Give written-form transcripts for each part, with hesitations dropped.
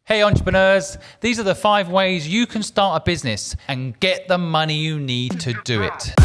Hey entrepreneurs, these are the 5 ways you can start a business and get the money you need to do it.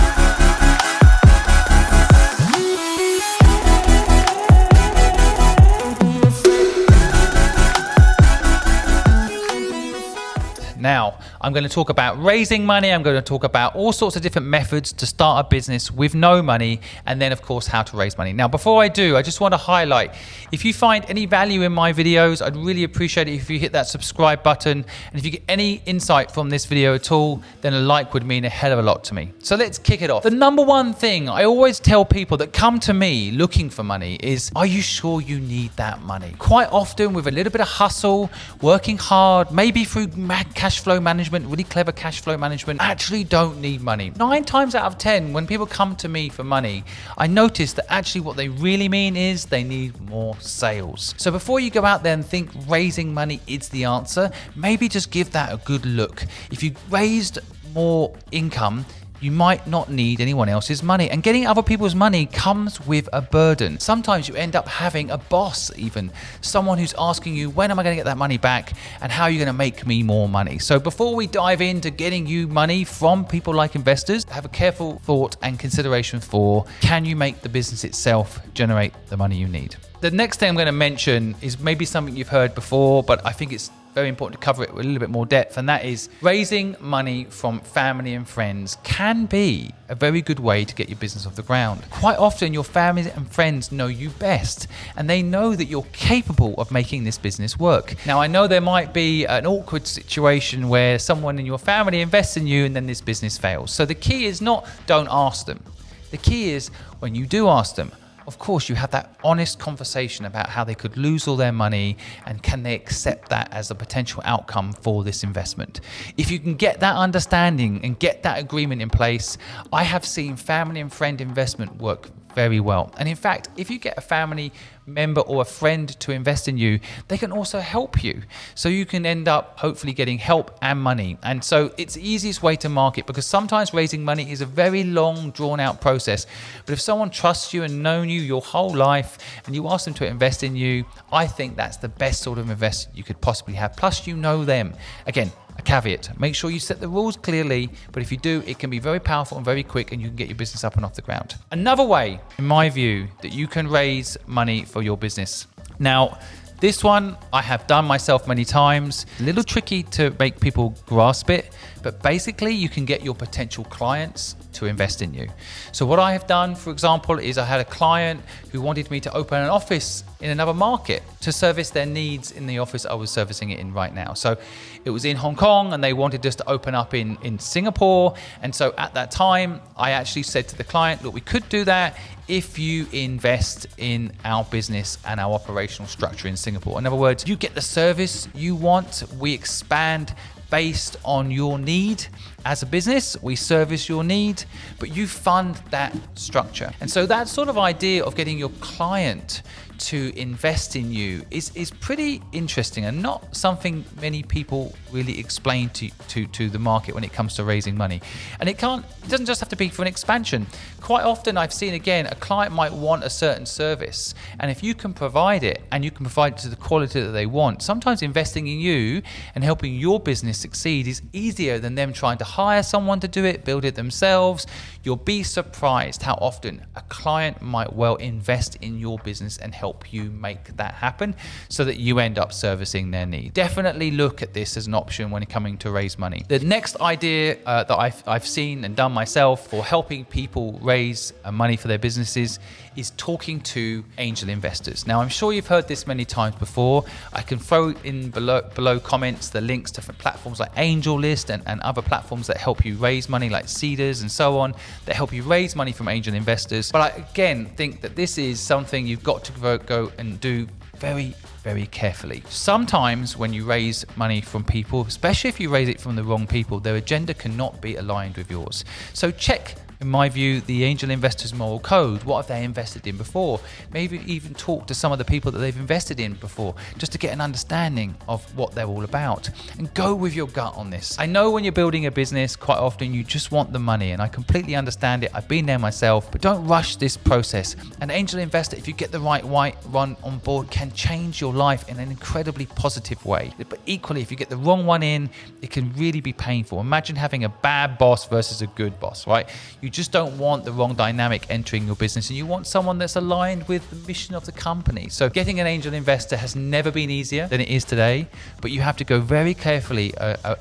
Now, I'm going to talk about raising money. I'm going to talk about all sorts of different methods to start a business with no money, and then of course how to raise money. Now, before I do, I just want to highlight, if you find any value in my videos, I'd really appreciate it if you hit that subscribe button. And if you get any insight from this video at all, then a like would mean a hell of a lot to me. So let's kick it off. The number one thing I always tell people that come to me looking for money is, are you sure you need that money? Quite often with a little bit of hustle, working hard, maybe through cash flow management, really clever cash flow management, actually don't need money. 9 times out of 10, when people come to me for money, I notice that actually what they really mean is they need more sales. So before you go out there and think raising money is the answer, maybe just give that a good look. If you raised more income, you might not need anyone else's money. And getting other people's money comes with a burden. Sometimes you end up having a boss, even someone who's asking you, when am I going to get that money back? And how are you going to make me more money? So before we dive into getting you money from people like investors, have a careful thought and consideration for, can you make the business itself generate the money you need? The next thing I'm going to mention is maybe something you've heard before, but I think it's very important to cover it with a little bit more depth, and that is raising money from family and friends can be a very good way to get your business off the ground. Quite often your family and friends know you best, and they know that you're capable of making this business work. Now, I know there might be an awkward situation where someone in your family invests in you and then this business fails. So the key is not don't ask them. The key is when you do ask them, of course, you have that honest conversation about how they could lose all their money and can they accept that as a potential outcome for this investment. If you can get that understanding and get that agreement in place, I have seen family and friend investment work very well. And in fact, if you get a family member or a friend to invest in you, they can also help you. So you can end up hopefully getting help and money. And so it's the easiest way to market, because sometimes raising money is a very long, drawn out process. But if someone trusts you and known you your whole life and you ask them to invest in you, I think that's the best sort of investment you could possibly have. Plus, you know them. Again, a caveat, make sure you set the rules clearly, but if you do, it can be very powerful and very quick, and you can get your business up and off the ground. Another way, in my view, that you can raise money for your business. Now, this one I have done myself many times. A little tricky to make people grasp it, but basically you can get your potential clients to invest in you. So what I have done, for example, is I had a client who wanted me to open an office in another market to service their needs in the office I was servicing it in right now. So it was in Hong Kong and they wanted us to open up in Singapore. And so at that time, I actually said to the client, look, we could do that if you invest in our business and our operational structure in Singapore. In other words, you get the service you want, we expand based on your need as a business, we service your need, but you fund that structure. And so that sort of idea of getting your client to invest in you is pretty interesting and not something many people really explain to the market when it comes to raising money. And it doesn't just have to be for an expansion. Quite often I've seen, again, a client might want a certain service, and if you can provide it and you can provide it to the quality that they want, sometimes investing in you and helping your business succeed is easier than them trying to hire someone to do it, build it themselves. You'll be surprised how often a client might well invest in your business and help you make that happen so that you end up servicing their need. Definitely look at this as an option when coming to raise money. The next idea that I've seen and done myself for helping people raise money for their businesses is talking to angel investors. Now, I'm sure you've heard this many times before. I can throw in below comments the links to platforms like AngelList and other platforms that help you raise money, like Seeders and so on, that help you raise money from angel investors. But I, again, think that this is something you've got to go and do very, very carefully. Sometimes when you raise money from people, especially if you raise it from the wrong people, their agenda cannot be aligned with yours. So check in my view, the angel investor's moral code. What have they invested in before? Maybe even talk to some of the people that they've invested in before, just to get an understanding of what they're all about. And go with your gut on this. I know when you're building a business, quite often you just want the money, and I completely understand it. I've been there myself, but don't rush this process. An angel investor, if you get the right one on board, can change your life in an incredibly positive way. But equally, if you get the wrong one in, it can really be painful. Imagine having a bad boss versus a good boss, right? You just don't want the wrong dynamic entering your business, and you want someone that's aligned with the mission of the company. So getting an angel investor has never been easier than it is today, but you have to go very carefully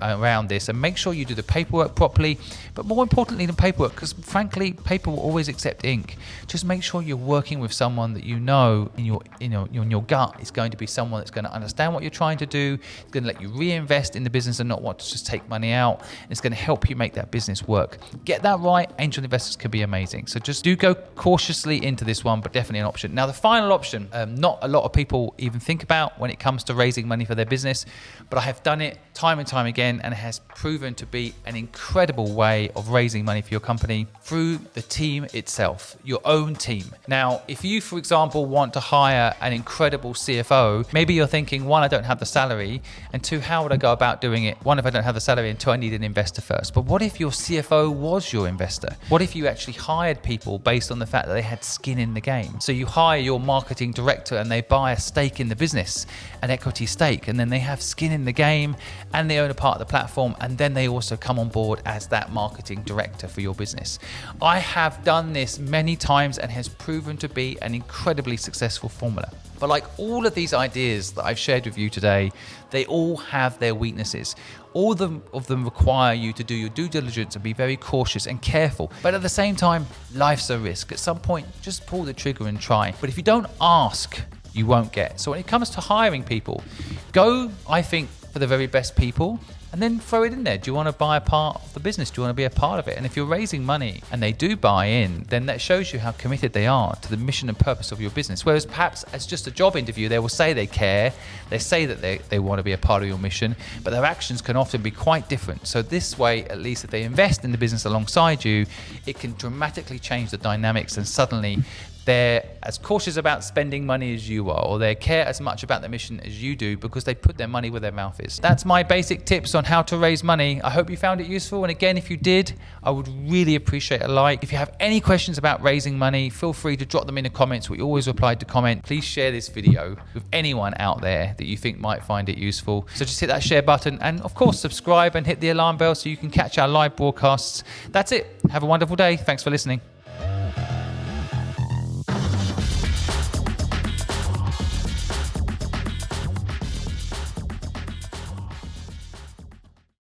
around this and make sure you do the paperwork properly. But more importantly than paperwork, because frankly, paper will always accept ink. Just make sure you're working with someone that you know in your gut is going to be someone that's going to understand what you're trying to do. It's going to let you reinvest in the business and not want to just take money out. It's going to help you make that business work. Get that right. Angel investors can be amazing. So just do go cautiously into this one, but definitely an option. Now, the final option, not a lot of people even think about when it comes to raising money for their business, but I have done it time and time again, and it has proven to be an incredible way of raising money for your company through the team itself, your own team. Now, if you, for example, want to hire an incredible CFO, maybe you're thinking, one, I don't have the salary, and two, how would I go about doing it? One, if I don't have the salary, and two, I need an investor first. But what if your CFO was your investor? What if you actually hired people based on the fact that they had skin in the game? So you hire your marketing director and they buy a stake in the business, an equity stake, and then they have skin in the game and they own a part of the platform, and then they also come on board as that marketing director for your business. I have done this many times and has proven to be an incredibly successful formula. But like all of these ideas that I've shared with you today, they all have their weaknesses. All of them require you to do your due diligence and be very cautious and careful. But at the same time, life's a risk. At some point, just pull the trigger and try. But if you don't ask, you won't get. So when it comes to hiring people, go, I think, for the very best people, and then throw it in there. Do you want to buy a part of the business? Do you want to be a part of it? And if you're raising money and they do buy in, then that shows you how committed they are to the mission and purpose of your business. Whereas perhaps as just a job interview, they will say they care, they say that they want to be a part of your mission, but their actions can often be quite different. So this way, at least if they invest in the business alongside you, it can dramatically change the dynamics, and suddenly they're as cautious about spending money as you are, or they care as much about the mission as you do because they put their money where their mouth is. That's my basic tips on how to raise money. I hope you found it useful. And again, if you did, I would really appreciate a like. If you have any questions about raising money, feel free to drop them in the comments. We always reply to comment. Please share this video with anyone out there that you think might find it useful. So just hit that share button and of course subscribe and hit the alarm bell so you can catch our live broadcasts. That's it. Have a wonderful day. Thanks for listening.